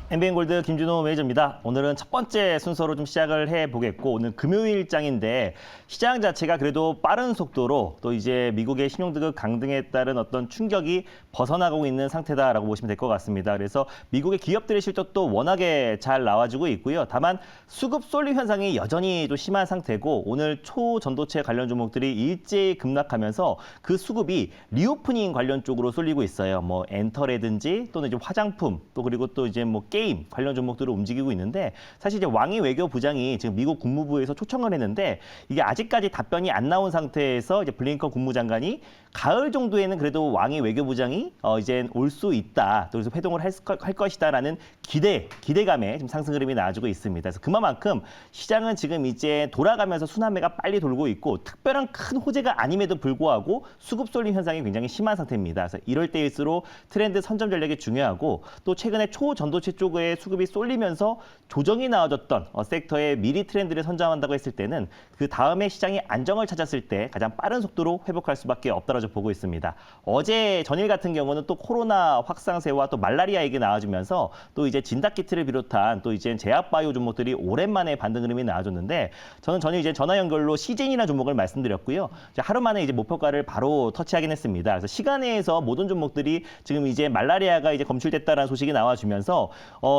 엠비엔골드 김준호 매니저입니다. 오늘은 첫 번째 순서로 좀 시작을 해보겠고, 오늘 금요일장인데 시장 자체가 그래도 빠른 속도로 또 이제 미국의 신용등급 강등에 따른 어떤 충격이 벗어나고 있는 상태다라고 보시면 될 것 같습니다. 그래서 미국의 기업들의 실적도 워낙에 잘 나와주고 있고요. 다만 수급 쏠림 현상이 여전히 좀 심한 상태고, 오늘 초전도체 관련 종목들이 일제히 급락하면서 그 수급이 리오프닝 관련 쪽으로 쏠리고 있어요. 뭐 엔터라든지 또는 이제 화장품 또 그리고 또 이제 뭐 게임 관련 종목들을 움직이고 있는데, 사실 이제 왕이 외교부장이 지금 미국 국무부에서 초청을 했는데 이게 아직까지 답변이 안 나온 상태에서 이제 블링컨 국무장관이 가을 정도에는 그래도 왕이 외교부장이 이제 올 수 있다, 그래서 회동을 할 것이다라는 기대감에 지금 상승 흐름이 나와주고 있습니다. 그래서 그만큼 시장은 지금 이제 돌아가면서 순환매가 빨리 돌고 있고, 특별한 큰 호재가 아님에도 불구하고 수급 쏠림 현상이 굉장히 심한 상태입니다. 그래서 이럴 때일수록 트렌드 선점 전략이 중요하고, 또 최근에 초전도체 쪽에 수급이 쏠리면서 조정이 나와줬던 섹터의 미리 트렌드를 선점한다고 했을 때는 그 다음에 시장이 안정을 찾았을 때 가장 빠른 속도로 회복할 수밖에 없다라고 보고 있습니다. 어제 전일 같은 경우는 또 코로나 확산세와 또 말라리아 얘기 나와주면서 또 이제 진단키트를 비롯한 또 이제 제약바이오 종목들이 오랜만에 반등 흐름이 나와줬는데, 저는 전일 이제 전화 연결로 시젠이라는 종목을 말씀드렸고요. 이제 하루 만에 이제 목표가를 바로 터치하긴 했습니다. 그래서 시간에서 모든 종목들이 지금 이제 말라리아가 이제 검출됐다라는 소식이 나와주면서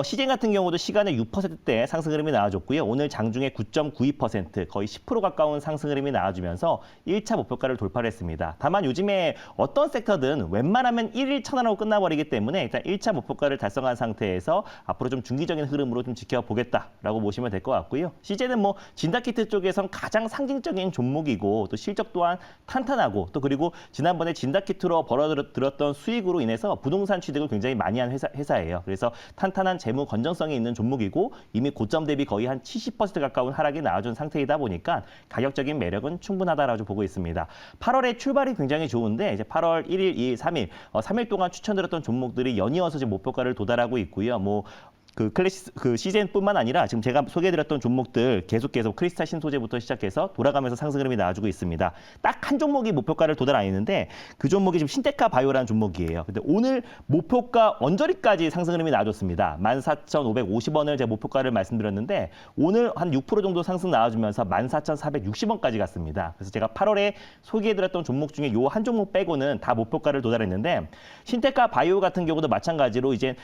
시젠 같은 경우도 시간에 6%대 상승 흐름이 나와줬고요. 오늘 장중에 9.92% 거의 10% 가까운 상승 흐름이 나와주면서 1차 목표가를 돌파를 했습니다. 다만 요즘에 어떤 섹터든 웬만하면 1일 천안으로 끝나버리기 때문에 일단 1차 목표가를 달성한 상태에서 앞으로 좀 중기적인 흐름으로 좀 지켜보겠다라고 보시면 될 것 같고요. 시젠은 뭐 진단키트 쪽에선 가장 상징적인 종목이고, 또 실적 또한 탄탄하고, 또 그리고 지난번에 진단키트로 벌어들었던 수익으로 인해서 부동산 취득을 굉장히 많이 한 회사예요. 그래서 탄탄한 재무 건전성이 있는 종목이고, 이미 고점 대비 거의 한 70% 가까운 하락이 나와준 상태이다 보니까 가격적인 매력은 충분하다라고 보고 있습니다. 8월에 출발이 굉장히 좋은데 이제 8월 1일, 2일, 3일, 3일 동안 추천드렸던 종목들이 연이어서 지금 목표가를 도달하고 있고요. 그 시즌뿐만 아니라 지금 제가 소개해드렸던 종목들 계속해서 크리스탈 신소재부터 시작해서 돌아가면서 상승 흐름이 나와주고 있습니다. 딱 한 종목이 목표가를 도달 안 했는데 그 종목이 지금 신테카 바이오라는 종목이에요. 근데 오늘 목표가 언저리까지 상승 흐름이 나와줬습니다. 14,550원을 제가 목표가를 말씀드렸는데 오늘 한 6% 정도 상승 나와주면서 14,460원까지 갔습니다. 그래서 제가 8월에 소개해드렸던 종목 중에 요 한 종목 빼고는 다 목표가를 도달했는데, 신테카 바이오 같은 경우도 마찬가지로 이제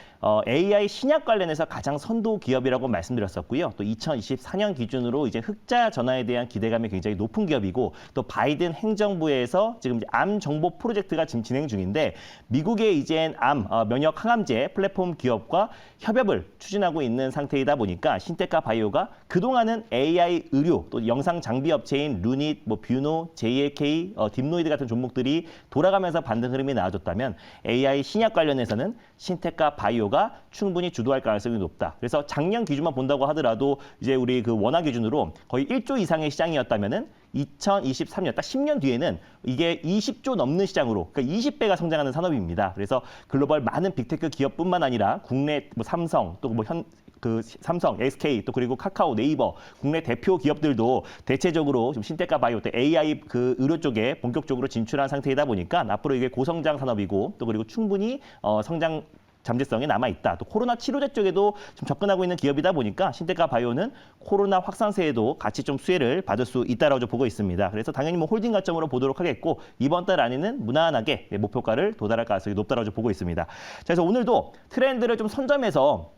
AI 신약 관련해서 가장 선도 기업이라고 말씀드렸었고요. 또 2024년 기준으로 이제 흑자 전환에 대한 기대감이 굉장히 높은 기업이고, 또 바이든 행정부에서 지금 이제 암 정보 프로젝트가 지금 진행 중인데, 미국의 이제 암 면역 항암제 플랫폼 기업과 협업을 추진하고 있는 상태이다 보니까 신테카 바이오가 그동안은 AI 의료 또 영상 장비 업체인 루닛, 뷰노, JLK, 딥노이드 같은 종목들이 돌아가면서 반등 흐름이 나와줬다면, AI 신약 관련해서는 신테카 바이오가 충분히 주도할 가능성이 높다. 그래서 작년 기준만 본다고 하더라도 이제 우리 그 원화 기준으로 거의 1조 이상의 시장이었다면은 2023년 딱 10년 뒤에는 이게 20조 넘는 시장으로, 그러니까 20배가 성장하는 산업입니다. 그래서 글로벌 많은 빅테크 기업뿐만 아니라 국내 삼성, 또 삼성, SK, 또 그리고 카카오, 네이버 국내 대표 기업들도 대체적으로 좀 신테카 바이오 때 AI 그 의료 쪽에 본격적으로 진출한 상태이다 보니까 앞으로 이게 고성장 산업이고, 또 그리고 충분히 성장 잠재성이 남아있다. 또 코로나 치료제 쪽에도 좀 접근하고 있는 기업이다 보니까 신테카 바이오는 코로나 확산세에도 같이 좀 수혜를 받을 수 있다라고 보고 있습니다. 그래서 당연히 뭐 홀딩 가점으로 보도록 하겠고, 이번 달 안에는 무난하게 목표가를 도달할 가능성이 높다라고 보고 있습니다. 자, 그래서 오늘도 트렌드를 좀 선점해서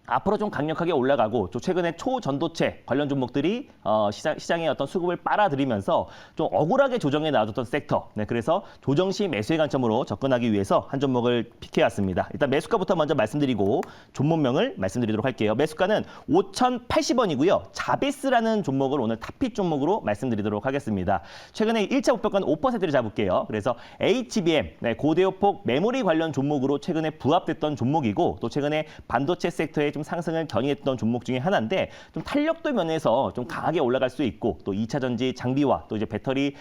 앞으로 좀 강력하게 올라가고, 또 최근에 초전도체 관련 종목들이 시장의 어떤 수급을 빨아들이면서 좀 억울하게 조정에 나와줬던 섹터. 그래서 조정 시 매수의 관점으로 접근하기 위해서 한 종목을 픽해왔습니다. 일단 매수가부터 먼저 말씀드리고 종목명을 말씀드리도록 할게요. 매수가는 5,080원이고요. 자비스라는 종목을 오늘 탑픽 종목으로 말씀드리도록 하겠습니다. 최근에 1차 목표가는 5%를 잡을게요. 그래서 HBM, 고대역폭 메모리 관련 종목으로 최근에 부합됐던 종목이고, 또 최근에 반도체 섹터에 좀 상승을 견인했던 종목 중에 하나인데, 좀 탄력도 면에서 좀 강하게 올라갈 수 있고, 또 2차 전지 장비와 또 이제 배터리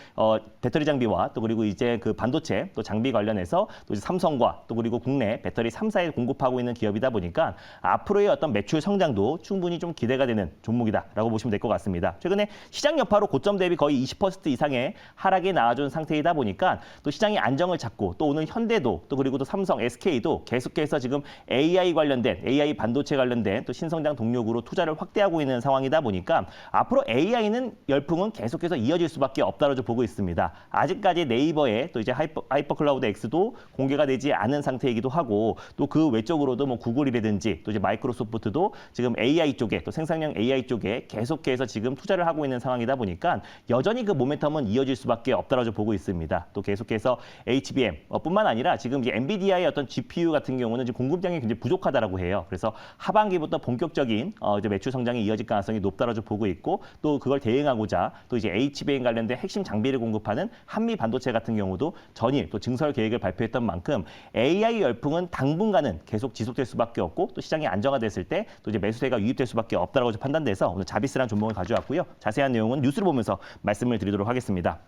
장비와 또 그리고 이제 그 반도체 또 장비 관련해서 또 이제 삼성과 또 그리고 국내 배터리 3사에 공급하고 있는 기업이다 보니까 앞으로의 어떤 매출 성장도 충분히 좀 기대가 되는 종목이다라고 보시면 될 것 같습니다. 최근에 시장 여파로 고점 대비 거의 20% 이상의 하락이 나와준 상태이다 보니까 또 시장이 안정을 찾고, 또 오늘 현대도 또 그리고 또 삼성, SK도 계속해서 지금 AI 관련된 AI 반도체 관련된 또 신성장 동력으로 투자를 확대하고 있는 상황이다 보니까 앞으로 AI는 열풍은 계속해서 이어질 수밖에 없다고 보고 있습니다. 아직까지 네이버의 또 이제 하이퍼클라우드 X도 공개가 되지 않은 상태이기도 하고 또 그 외적으로도 뭐 구글이라든지 또 이제 마이크로소프트도 지금 AI 쪽에 또 생산형 AI 쪽에 계속해서 지금 투자를 하고 있는 상황이다 보니까 여전히 그 모멘텀은 이어질 수밖에 없다고 보고 있습니다. 또 계속해서 HBM 뿐만 아니라 지금 이제 엔비디아의 어떤 GPU 같은 경우는 지금 공급량이 굉장히 부족하다라고 해요. 그래서 하반기부터 본격적인 이제 매출 성장이 이어질 가능성이 높다라고 보고 있고 또 그걸 대응하고자 또 이제 HBM 관련된 핵심 장비를 공급하는 한미 반도체 같은 경우도 전일 또 증설 계획을 발표했던 만큼 AI 열풍은 당분간은 계속 지속될 수밖에 없고 또 시장이 안정화됐을 때 또 이제 매수세가 유입될 수밖에 없다라고 판단돼서 오늘 자비스라는 종목을 가져왔고요. 자세한 내용은 뉴스를 보면서 말씀을 드리도록 하겠습니다.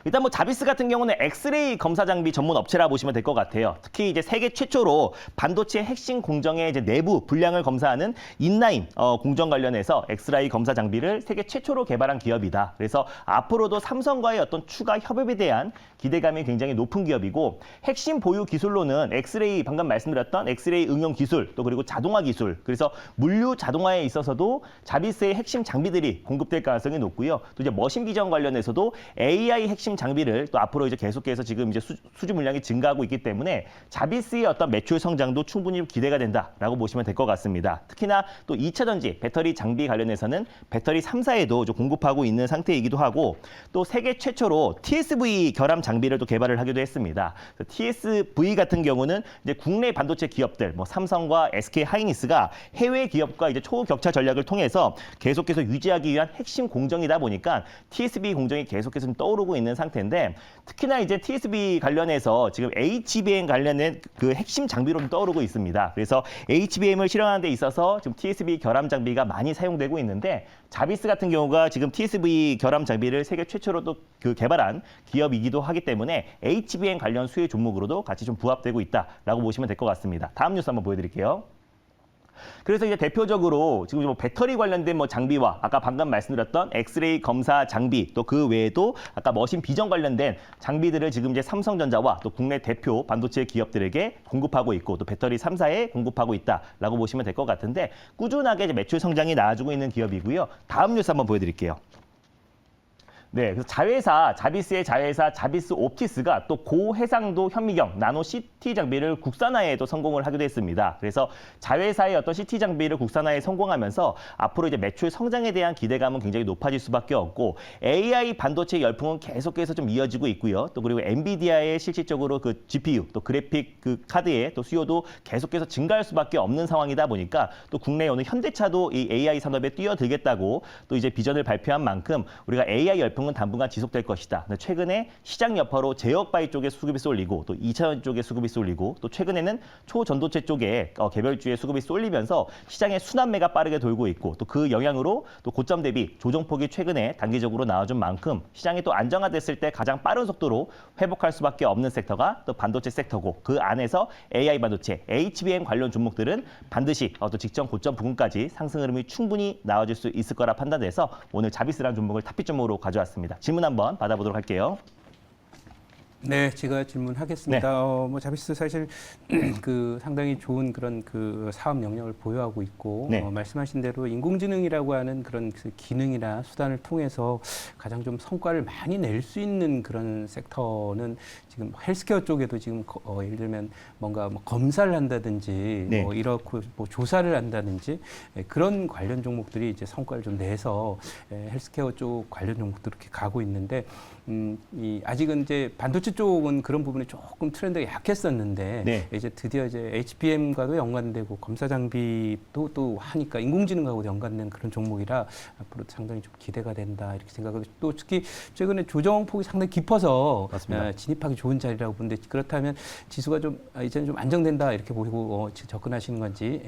일단 뭐 자비스 같은 경우는 엑스레이 검사 장비 전문 업체라 보시면 될 것 같아요. 특히 이제 세계 최초로 반도체 핵심 공정의 이제 내부 불량을 검사하는 인라인 공정 관련해서 엑스레이 검사 장비를 세계 최초로 개발한 기업이다. 그래서 앞으로도 삼성과의 어떤 추가 협업에 대한 기대감이 굉장히 높은 기업이고 핵심 보유 기술로는 엑스레이 방금 말씀드렸던 엑스레이 응용 기술 또 그리고 자동화 기술 그래서 물류 자동화에 있어서도 자비스의 핵심 장비들이 공급될 가능성이 높고요. 또 이제 머신 비전 관련해서도 AI 핵심 장비를 또 앞으로 이제 계속해서 지금 이제 수주 물량이 증가하고 있기 때문에 자비스의 어떤 매출 성장도 충분히 기대가 된다라고 보시면 될 것 같습니다. 특히나 또 2차 전지 배터리 장비 관련해서는 배터리 3사에도 좀 공급하고 있는 상태이기도 하고 또 세계 최초로 TSV 결함 장비를 또 개발을 하기도 했습니다. TSV 같은 경우는 이제 국내 반도체 기업들 뭐 삼성과 SK 하이닉스가 해외 기업과 이제 초격차 전략을 통해서 계속해서 유지하기 위한 핵심 공정이다 보니까 TSV 공정이 계속해서 좀 떠오르고 있는 상태인데 특히나 이제 TSV 관련해서 지금 HBM 관련된 그 핵심 장비로 좀 떠오르고 있습니다. 그래서 HBM을 실현하는 데 있어서 지금 TSV 결함 장비가 많이 사용되고 있는데 자비스 같은 경우가 지금 TSV 결함 장비를 세계 최초로 또 그 개발한 기업이기도 하기 때문에 HBM 관련 수혜 종목으로도 같이 좀 부합되고 있다라고 보시면 될 것 같습니다. 다음 뉴스 한번 보여드릴게요. 그래서 이제 대표적으로 지금 뭐 배터리 관련된 뭐 장비와 아까 방금 말씀드렸던 엑스레이 검사 장비 또 그 외에도 아까 머신 비전 관련된 장비들을 지금 이제 삼성전자와 또 국내 대표 반도체 기업들에게 공급하고 있고 또 배터리 3사에 공급하고 있다라고 보시면 될 것 같은데 꾸준하게 이제 매출 성장이 나아지고 있는 기업이고요. 다음 뉴스 한번 보여드릴게요. 네, 그래서 자비스의 자회사 자비스 옵티스가 또 고해상도 현미경 나노 CT 장비를 국산화에도 성공을 하기도 했습니다. 그래서 자회사의 어떤 CT 장비를 국산화에 성공하면서 앞으로 이제 매출 성장에 대한 기대감은 굉장히 높아질 수밖에 없고 AI 반도체 열풍은 계속해서 좀 이어지고 있고요. 또 그리고 엔비디아의 실질적으로 그 GPU 또 그래픽 그 카드의 또 수요도 계속해서 증가할 수밖에 없는 상황이다 보니까 또 국내 오늘 현대차도 이 AI 산업에 뛰어들겠다고 또 이제 비전을 발표한 만큼 우리가 AI 열풍 은 당분간 지속될 것이다. 최근에 시장 여파로 제어바이 쪽에 수급이 쏠리고 또 2차전 쪽에 수급이 쏠리고 또 최근에는 초전도체 쪽에 개별주의 수급이 쏠리면서 시장의 순환매가 빠르게 돌고 있고 또 그 영향으로 또 고점 대비 조정폭이 최근에 단기적으로 나와준 만큼 시장이 또 안정화됐을 때 가장 빠른 속도로 회복할 수밖에 없는 섹터가 또 반도체 섹터고 그 안에서 AI 반도체, HBM 관련 종목들은 반드시 또 직전 고점 부근까지 상승 흐름이 충분히 나와줄 수 있을 거라 판단돼서 오늘 자비스라는 종목을 탑픽 종목으로 가져왔습니다. 질문 한번 받아보도록 할게요. 네, 제가 질문하겠습니다. 네. 뭐 자비스 사실 그 상당히 좋은 그런 그 사업 영역을 보유하고 있고 네. 말씀하신 대로 인공지능이라고 하는 그런 그 기능이나 수단을 통해서 가장 좀 성과를 많이 낼 수 있는 그런 섹터는 지금 헬스케어 쪽에도 지금 예를 들면 뭔가 뭐 검사를 한다든지 네. 뭐 이렇고 뭐 조사를 한다든지 그런 관련 종목들이 이제 성과를 좀 내서 헬스케어 쪽 관련 종목도 이렇게 가고 있는데 아직은 이제 반도체 쪽은 그런 부분이 조금 트렌드가 약했었는데 네. 이제 드디어 이제 HBM과도 연관되고 검사 장비도 또 하니까 인공지능하고 연관된 그런 종목이라 앞으로 상당히 좀 기대가 된다 이렇게 생각하고 또 특히 최근에 조정폭이 상당히 깊어서 진입하기 좋은 자리라고 보는데 그렇다면 지수가 좀 이제는 좀 안정된다 이렇게 보고 접근하시는 건지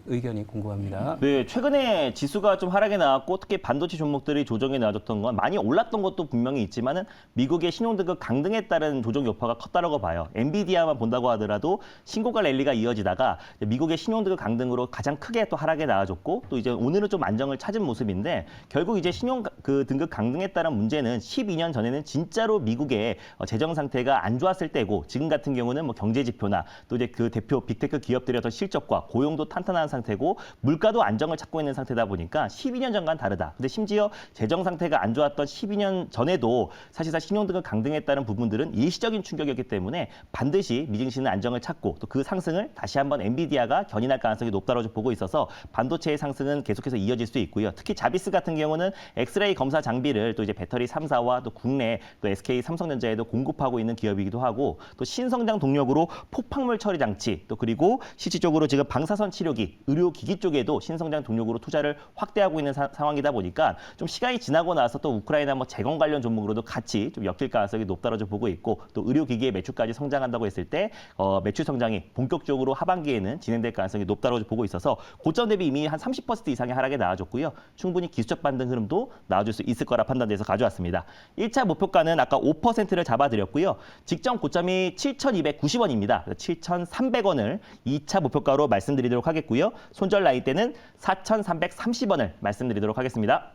의견이 궁금합니다. 네, 최근에 지수가 좀 하락에 나왔고 특히 반도체 종목들이 조정에 나와줬던 건 많이 올랐던 것도 분명히 있지만은 미국의 신용등급 강등에 따른 따른 조정 여파가 컸다라고 봐요. 엔비디아만 본다고 하더라도 신고가 랠리가 이어지다가 미국의 신용등급 강등으로 가장 크게 또 하락에 나아졌고 또 이제 오늘은 좀 안정을 찾은 모습인데 결국 이제 신용 그 등급 강등에 따른 문제는 12년 전에는 진짜로 미국의 재정 상태가 안 좋았을 때고 지금 같은 경우는 뭐 경제 지표나 또 이제 그 대표 빅테크 기업들의 어떤 실적과 고용도 탄탄한 상태고 물가도 안정을 찾고 있는 상태다 보니까 12년 전과는 다르다. 근데 심지어 재정 상태가 안 좋았던 12년 전에도 사실상 신용등급 강등에 따른 부분들은 일시적인 충격이었기 때문에 반드시 미증시는 안정을 찾고 또 그 상승을 다시 한번 엔비디아가 견인할 가능성이 높다고 보고 있어서 반도체의 상승은 계속해서 이어질 수 있고요. 특히 자비스 같은 경우는 엑스레이 검사 장비를 또 이제 배터리 3사와 또 국내 또 SK 삼성전자에도 공급하고 있는 기업이기도 하고 또 신성장 동력으로 폭발물 처리 장치 또 그리고 실질적으로 지금 방사선 치료기, 의료기기 쪽에도 신성장 동력으로 투자를 확대하고 있는 상황이다 보니까 좀 시간이 지나고 나서 또 우크라이나 뭐 재건 관련 종목으로도 같이 좀 엮일 가능성이 높다고 보고 있고 또 의료기기의 매출까지 성장한다고 했을 때 매출 성장이 본격적으로 하반기에는 진행될 가능성이 높다고 보고 있어서 고점 대비 이미 한 30% 이상의 하락에 나와줬고요. 충분히 기술적 반등 흐름도 나와줄 수 있을 거라 판단돼서 가져왔습니다. 1차 목표가는 아까 5%를 잡아드렸고요. 직전 고점이 7,290원입니다. 7,300원을 2차 목표가로 말씀드리도록 하겠고요. 손절 라인 때는 4,330원을 말씀드리도록 하겠습니다.